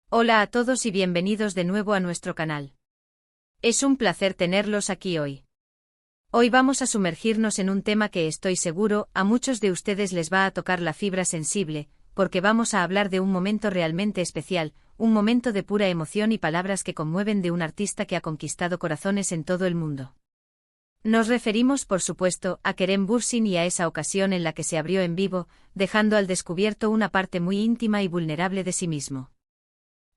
Hola a todos y bienvenidos de nuevo a nuestro canal. Es un placer tenerlos aquí hoy. Hoy vamos a sumergirnos en un tema que estoy seguro a muchos de ustedes les va a tocar la fibra sensible, porque vamos a hablar de un momento realmente especial, un momento de pura emoción y palabras que conmueven de un artista que ha conquistado corazones en todo el mundo. Nos referimos, por supuesto, a Kerem Bürsin y a esa ocasión en la que se abrió en vivo, dejando al descubierto una parte muy íntima y vulnerable de sí mismo.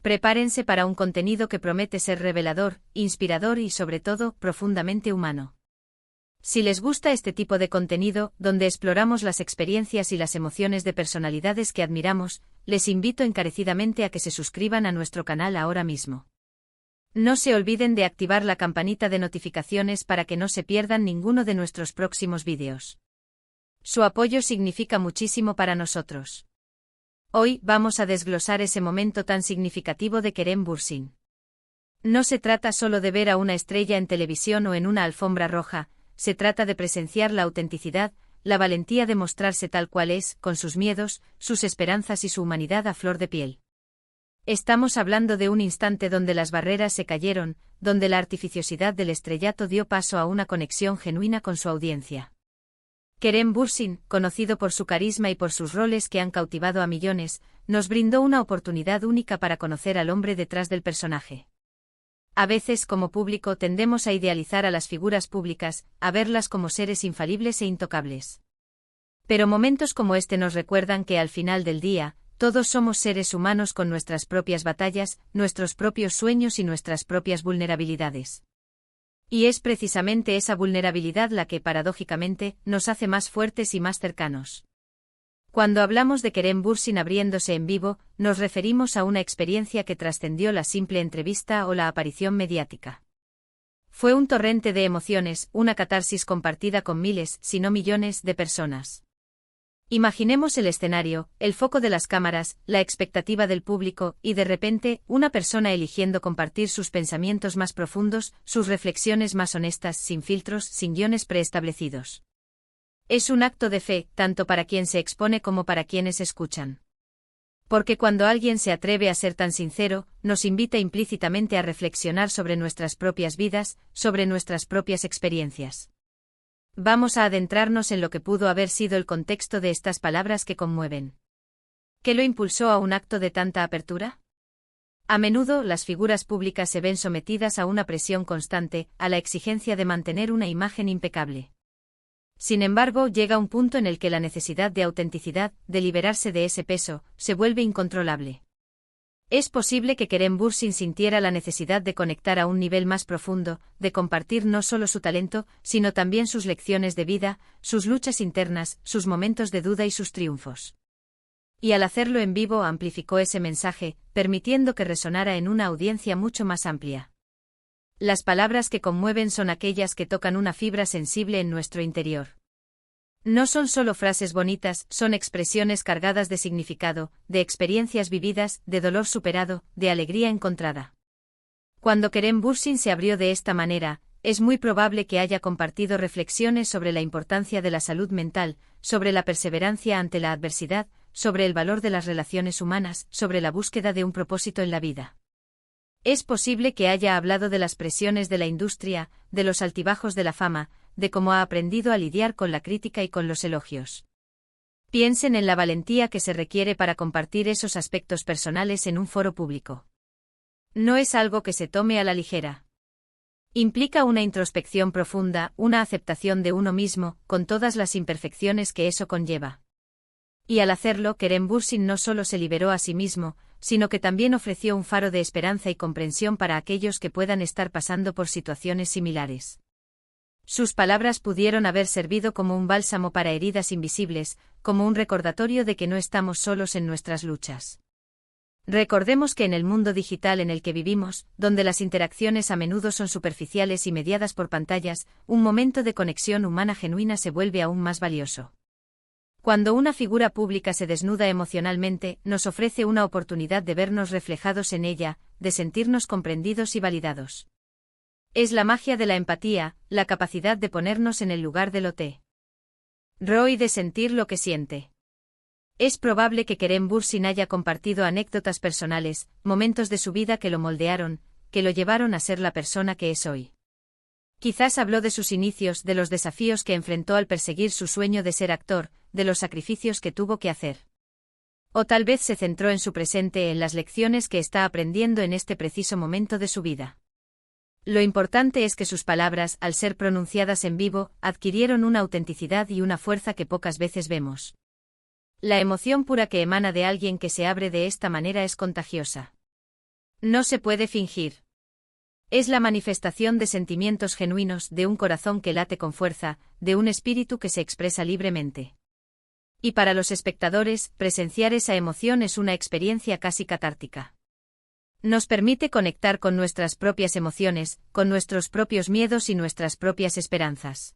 Prepárense para un contenido que promete ser revelador, inspirador y, sobre todo, profundamente humano. Si les gusta este tipo de contenido, donde exploramos las experiencias y las emociones de personalidades que admiramos, les invito encarecidamente a que se suscriban a nuestro canal ahora mismo. No se olviden de activar la campanita de notificaciones para que no se pierdan ninguno de nuestros próximos vídeos. Su apoyo significa muchísimo para nosotros. Hoy vamos a desglosar ese momento tan significativo de Kerem Bürsin. No se trata solo de ver a una estrella en televisión o en una alfombra roja, se trata de presenciar la autenticidad, la valentía de mostrarse tal cual es, con sus miedos, sus esperanzas y su humanidad a flor de piel. Estamos hablando de un instante donde las barreras se cayeron, donde la artificiosidad del estrellato dio paso a una conexión genuina con su audiencia. Kerem Bürsin, conocido por su carisma y por sus roles que han cautivado a millones, nos brindó una oportunidad única para conocer al hombre detrás del personaje. A veces, como público, tendemos a idealizar a las figuras públicas, a verlas como seres infalibles e intocables. Pero momentos como este nos recuerdan que al final del día, todos somos seres humanos con nuestras propias batallas, nuestros propios sueños y nuestras propias vulnerabilidades. Y es precisamente esa vulnerabilidad la que, paradójicamente, nos hace más fuertes y más cercanos. Cuando hablamos de Kerem Bürsin abriéndose en vivo, nos referimos a una experiencia que trascendió la simple entrevista o la aparición mediática. Fue un torrente de emociones, una catarsis compartida con miles, si no millones, de personas. Imaginemos el escenario, el foco de las cámaras, la expectativa del público, y de repente, una persona eligiendo compartir sus pensamientos más profundos, sus reflexiones más honestas, sin filtros, sin guiones preestablecidos. Es un acto de fe, tanto para quien se expone como para quienes escuchan. Porque cuando alguien se atreve a ser tan sincero, nos invita implícitamente a reflexionar sobre nuestras propias vidas, sobre nuestras propias experiencias. Vamos a adentrarnos en lo que pudo haber sido el contexto de estas palabras que conmueven. ¿Qué lo impulsó a un acto de tanta apertura? A menudo, las figuras públicas se ven sometidas a una presión constante, a la exigencia de mantener una imagen impecable. Sin embargo, llega un punto en el que la necesidad de autenticidad, de liberarse de ese peso, se vuelve incontrolable. Es posible que Kerem Bürsin sintiera la necesidad de conectar a un nivel más profundo, de compartir no solo su talento, sino también sus lecciones de vida, sus luchas internas, sus momentos de duda y sus triunfos. Y al hacerlo en vivo amplificó ese mensaje, permitiendo que resonara en una audiencia mucho más amplia. Las palabras que conmueven son aquellas que tocan una fibra sensible en nuestro interior. No son solo frases bonitas, son expresiones cargadas de significado, de experiencias vividas, de dolor superado, de alegría encontrada. Cuando Kerem Bürsin se abrió de esta manera, es muy probable que haya compartido reflexiones sobre la importancia de la salud mental, sobre la perseverancia ante la adversidad, sobre el valor de las relaciones humanas, sobre la búsqueda de un propósito en la vida. Es posible que haya hablado de las presiones de la industria, de los altibajos de la fama, de cómo ha aprendido a lidiar con la crítica y con los elogios. Piensen en la valentía que se requiere para compartir esos aspectos personales en un foro público. No es algo que se tome a la ligera. Implica una introspección profunda, una aceptación de uno mismo, con todas las imperfecciones que eso conlleva. Y al hacerlo, Kerem Bürsin no solo se liberó a sí mismo, sino que también ofreció un faro de esperanza y comprensión para aquellos que puedan estar pasando por situaciones similares. Sus palabras pudieron haber servido como un bálsamo para heridas invisibles, como un recordatorio de que no estamos solos en nuestras luchas. Recordemos que en el mundo digital en el que vivimos, donde las interacciones a menudo son superficiales y mediadas por pantallas, un momento de conexión humana genuina se vuelve aún más valioso. Cuando una figura pública se desnuda emocionalmente, nos ofrece una oportunidad de vernos reflejados en ella, de sentirnos comprendidos y validados. Es la magia de la empatía, la capacidad de ponernos en el lugar del otro y de sentir lo que siente. Es probable que Kerem Bürsin haya compartido anécdotas personales, momentos de su vida que lo moldearon, que lo llevaron a ser la persona que es hoy. Quizás habló de sus inicios, de los desafíos que enfrentó al perseguir su sueño de ser actor, de los sacrificios que tuvo que hacer. O tal vez se centró en su presente, en las lecciones que está aprendiendo en este preciso momento de su vida. Lo importante es que sus palabras, al ser pronunciadas en vivo, adquirieron una autenticidad y una fuerza que pocas veces vemos. La emoción pura que emana de alguien que se abre de esta manera es contagiosa. No se puede fingir. Es la manifestación de sentimientos genuinos, de un corazón que late con fuerza, de un espíritu que se expresa libremente. Y para los espectadores, presenciar esa emoción es una experiencia casi catártica. Nos permite conectar con nuestras propias emociones, con nuestros propios miedos y nuestras propias esperanzas.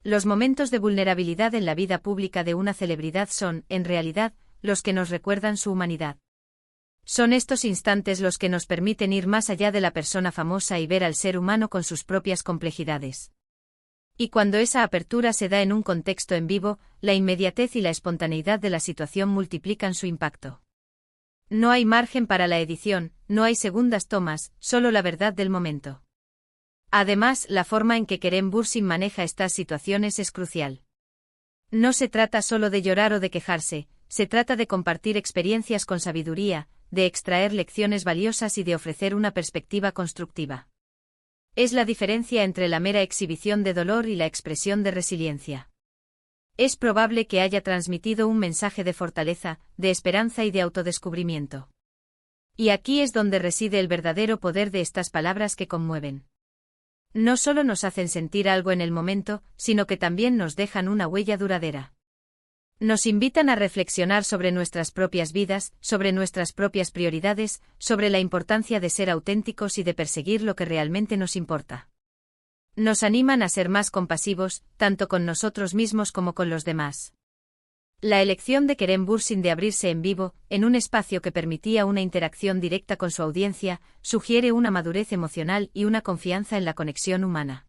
Los momentos de vulnerabilidad en la vida pública de una celebridad son, en realidad, los que nos recuerdan su humanidad. Son estos instantes los que nos permiten ir más allá de la persona famosa y ver al ser humano con sus propias complejidades. Y cuando esa apertura se da en un contexto en vivo, la inmediatez y la espontaneidad de la situación multiplican su impacto. No hay margen para la edición, no hay segundas tomas, solo la verdad del momento. Además, la forma en que Kerem Bürsin maneja estas situaciones es crucial. No se trata solo de llorar o de quejarse, se trata de compartir experiencias con sabiduría, de extraer lecciones valiosas y de ofrecer una perspectiva constructiva. Es la diferencia entre la mera exhibición de dolor y la expresión de resiliencia. Es probable que haya transmitido un mensaje de fortaleza, de esperanza y de autodescubrimiento. Y aquí es donde reside el verdadero poder de estas palabras que conmueven. No solo nos hacen sentir algo en el momento, sino que también nos dejan una huella duradera. Nos invitan a reflexionar sobre nuestras propias vidas, sobre nuestras propias prioridades, sobre la importancia de ser auténticos y de perseguir lo que realmente nos importa. Nos animan a ser más compasivos, tanto con nosotros mismos como con los demás. La elección de Kerem Bürsin de abrirse en vivo, en un espacio que permitía una interacción directa con su audiencia, sugiere una madurez emocional y una confianza en la conexión humana.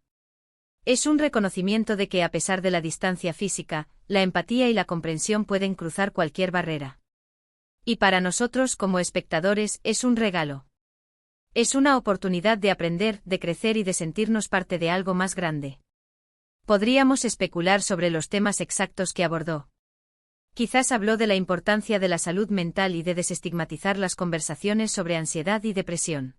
Es un reconocimiento de que a pesar de la distancia física, la empatía y la comprensión pueden cruzar cualquier barrera. Y para nosotros como espectadores es un regalo. Es una oportunidad de aprender, de crecer y de sentirnos parte de algo más grande. Podríamos especular sobre los temas exactos que abordó. Quizás habló de la importancia de la salud mental y de desestigmatizar las conversaciones sobre ansiedad y depresión.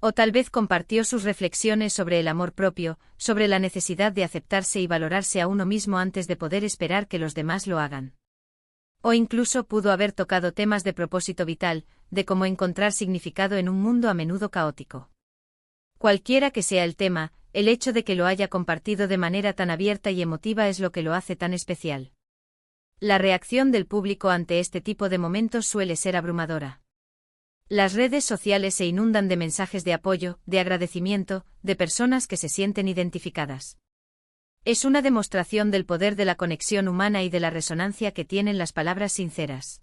O tal vez compartió sus reflexiones sobre el amor propio, sobre la necesidad de aceptarse y valorarse a uno mismo antes de poder esperar que los demás lo hagan. O incluso pudo haber tocado temas de propósito vital, de cómo encontrar significado en un mundo a menudo caótico. Cualquiera que sea el tema, el hecho de que lo haya compartido de manera tan abierta y emotiva es lo que lo hace tan especial. La reacción del público ante este tipo de momentos suele ser abrumadora. Las redes sociales se inundan de mensajes de apoyo, de agradecimiento, de personas que se sienten identificadas. Es una demostración del poder de la conexión humana y de la resonancia que tienen las palabras sinceras.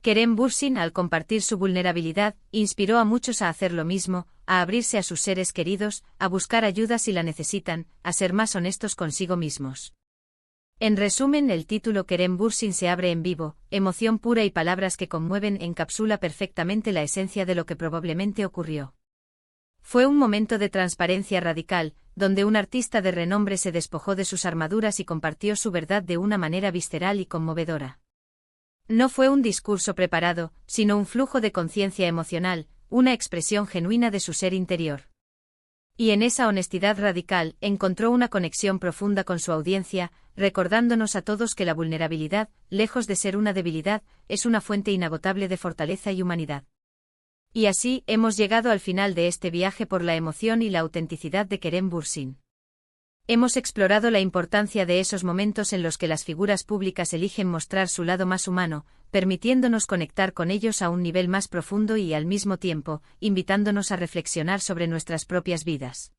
Kerem Bürsin, al compartir su vulnerabilidad, inspiró a muchos a hacer lo mismo, a abrirse a sus seres queridos, a buscar ayuda si la necesitan, a ser más honestos consigo mismos. En resumen, el título Kerem Bürsin se abre en vivo, emoción pura y palabras que conmueven encapsula perfectamente la esencia de lo que probablemente ocurrió. Fue un momento de transparencia radical, donde un artista de renombre se despojó de sus armaduras y compartió su verdad de una manera visceral y conmovedora. No fue un discurso preparado, sino un flujo de conciencia emocional, una expresión genuina de su ser interior. Y en esa honestidad radical, encontró una conexión profunda con su audiencia, recordándonos a todos que la vulnerabilidad, lejos de ser una debilidad, es una fuente inagotable de fortaleza y humanidad. Y así, hemos llegado al final de este viaje por la emoción y la autenticidad de Kerem Bürsin. Hemos explorado la importancia de esos momentos en los que las figuras públicas eligen mostrar su lado más humano, permitiéndonos conectar con ellos a un nivel más profundo y, al mismo tiempo, invitándonos a reflexionar sobre nuestras propias vidas.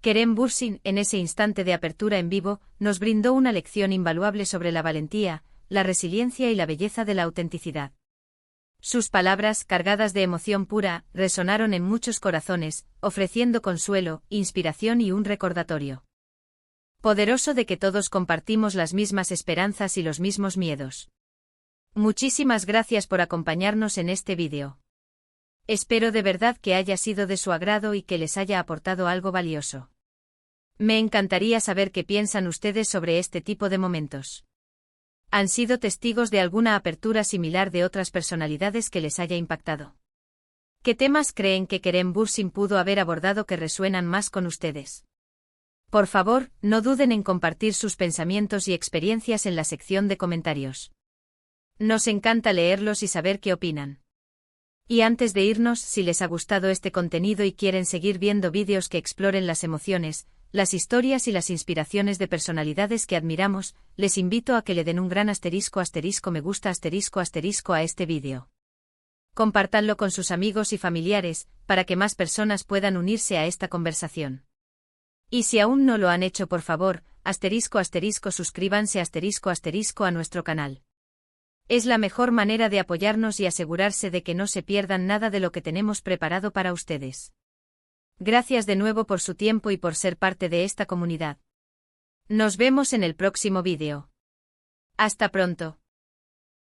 Kerem Bürsin, en ese instante de apertura en vivo, nos brindó una lección invaluable sobre la valentía, la resiliencia y la belleza de la autenticidad. Sus palabras, cargadas de emoción pura, resonaron en muchos corazones, ofreciendo consuelo, inspiración y un recordatorio poderoso de que todos compartimos las mismas esperanzas y los mismos miedos. Muchísimas gracias por acompañarnos en este vídeo. Espero de verdad que haya sido de su agrado y que les haya aportado algo valioso. Me encantaría saber qué piensan ustedes sobre este tipo de momentos. ¿Han sido testigos de alguna apertura similar de otras personalidades que les haya impactado? ¿Qué temas creen que Kerem Bürsin pudo haber abordado que resuenan más con ustedes? Por favor, no duden en compartir sus pensamientos y experiencias en la sección de comentarios. Nos encanta leerlos y saber qué opinan. Y antes de irnos, si les ha gustado este contenido y quieren seguir viendo vídeos que exploren las emociones, las historias y las inspiraciones de personalidades que admiramos, les invito a que le den un gran asterisco me gusta a este vídeo. Compártanlo con sus amigos y familiares, para que más personas puedan unirse a esta conversación. Y si aún no lo han hecho, por favor, suscríbanse a nuestro canal. Es la mejor manera de apoyarnos y asegurarse de que no se pierdan nada de lo que tenemos preparado para ustedes. Gracias de nuevo por su tiempo y por ser parte de esta comunidad. Nos vemos en el próximo vídeo. Hasta pronto.